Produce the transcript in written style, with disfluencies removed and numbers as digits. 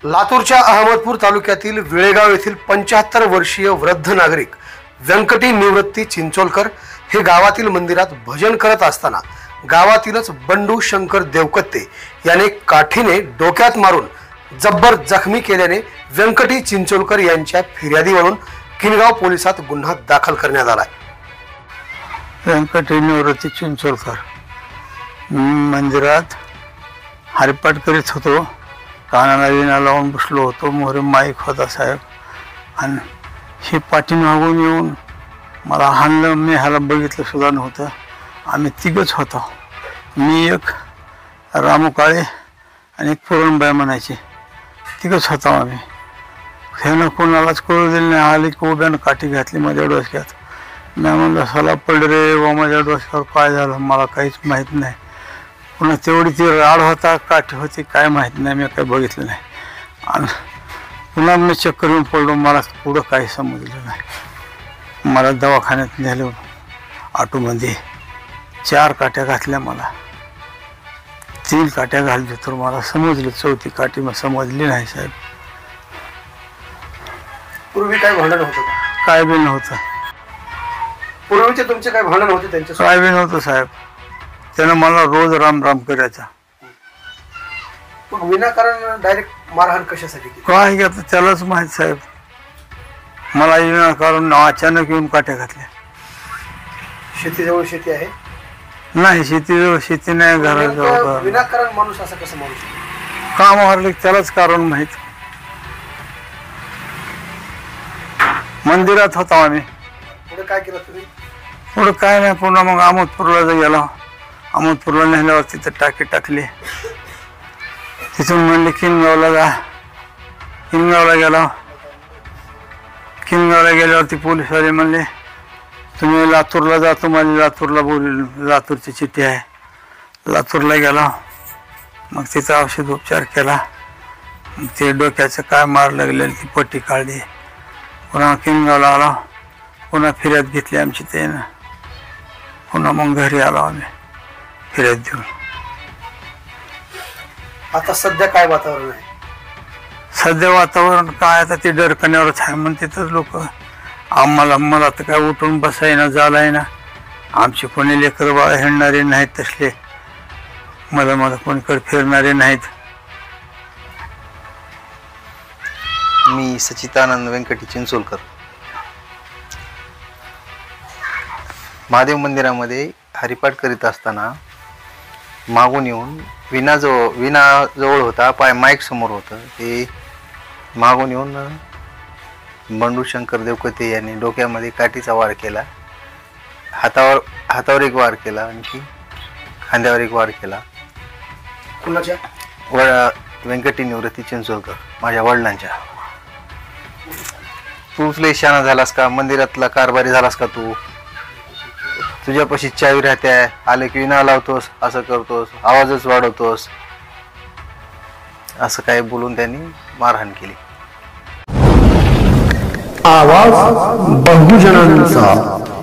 लातूरच्या अहमदपूर तालुक्यातील विळेगाव येथील 75 वर्षीय वृद्ध नागरिक व्यंकटी निवृत्ती चिंचोलकर हे गावातील मंदिरात भजन करत असताना गावातीलच बंडू शंकर देवकत्ते याने काठीने डोक्यात मारून जब्बर जखमी केल्याने व्यंकटी चिंचोलकर यांच्या फिर्यादीवरून किनगाव पोलिसात गुन्हा दाखल करण्यात आला आहे। व्यंकटी निवृत्ती चिंचोलकर मंदिरात हरिपाठ करीत होतो, कानाला विणा लावून बसलो होतो, मोहरे माईक होता साहेब, आणि हे पाठीमागून येऊन मला हाणलं। मी ह्याला बघितलं सुद्धा नव्हतं। आम्ही तिघच होतो, मी एक, रामू काळे आणि एक पुरणबाई म्हणायची, तिघच होतो आम्ही। ह्यानं कोणालाच कळू दिलं नाही। आली की उभ्यानं काठी घातली माझ्या डोक्यात। मी म्हणलं साला पड रे व माझ्या डोक्यावर काय झालं मला काहीच माहीत नाही। पुन्हा तेवढी ती राड होता काठी होती काय माहीत नाही, मी काही बघितलं नाही। आणि पुन्हा मी चक्कर येऊन पडलो, मला पुढं काही समजलं नाही। मला दवाखान्यात नेलं, ऑटोमध्ये 4 काट्या घातल्या, मला 3 काट्या घालल्या तर मला समजलं, 4थी काठी मग समजली नाही साहेब। पूर्वी काय भांडण होतं का? काय बी नव्हतं। पूर्वीचे तुमचे काय भांडण होते त्यांच्या? काय बी नव्हतं साहेब। त्यानं मला रोज राम राम करायचा। मग विनाकारण डायरेक्ट मारहाण कशासाठी केली? काय घेतलं त्यालाच माहित साहेब। मला विनाकारण अचानक येऊन काट्या घातल्या। शेतीजवळ शेती आहे? नाही, शेतीजवळ शेती नाही, घराजवळ। विनाकारण माणूस असं कसं मारू शकतो? काम हरले त्यालाच कारण माहित। मंदिरात होतो आम्ही। पुढे काय केलं तुम्ही? पुढं काय नाही, पुन्हा मग अहमदपूरला गेलो। अहमदपूरला नेल्यावर तिथं टाकी टाकली। तिथून म्हणले किनगावला जा। किनगावला गेलो। किनगावला गेल्यावरती पोलिसवाले म्हणले तुम्ही लातूरला जा, तुम्हाला लातूरला लातूरची चिठ्ठी आहे। लातूरला गेलो, मग तिथं औषधोपचार केला। ते डोक्याचं काय मार लागलेलं ती पट्टी काढली। पुन्हा किनगावला आलो, पुन्हा फिर्याद घेतली आमची त्यानं। पुन्हा मग घरी आलो आम्ही फिर्याद देऊन। आता सध्या काय वातावरण आहे? सध्या वातावरण काय, आता ते डरकण्यावरच आहे म्हणते तर लोक। मला तर काय उठून बसायना झालाय ना। आमचे कोणी लेकर बाळ हिंडणारे नाहीत तसले, मला कोणीकडे फिरणारे नाहीत। मी सचितानंद व्यंकटी चिंचोलकर महादेव मंदिरामध्ये हरिपाठ करीत असताना मागून येऊन विना जवळ होता, पाय माईक समोर होतं, ते मागून येऊन बंडू शंकर देवकते यांनी डोक्यामध्ये काठीचा वार केला। हातावर एक वार केला, आणखी खांद्यावर एक वार केला। कुणाच्या? व्यंकटी निवृत्ती चिंचोलकर, माझ्या वडिलांच्या। तूच लय शहाणा झालास का? मंदिरातला कारभारी झालास का तू? तुझ्यापाशी चावी राहते, आले की विना लावतोस, असं करतोस, आवाजच वाढवतोस, असं काय बोलून त्यांनी मारहाण केली। आवाज बहुजनांचा।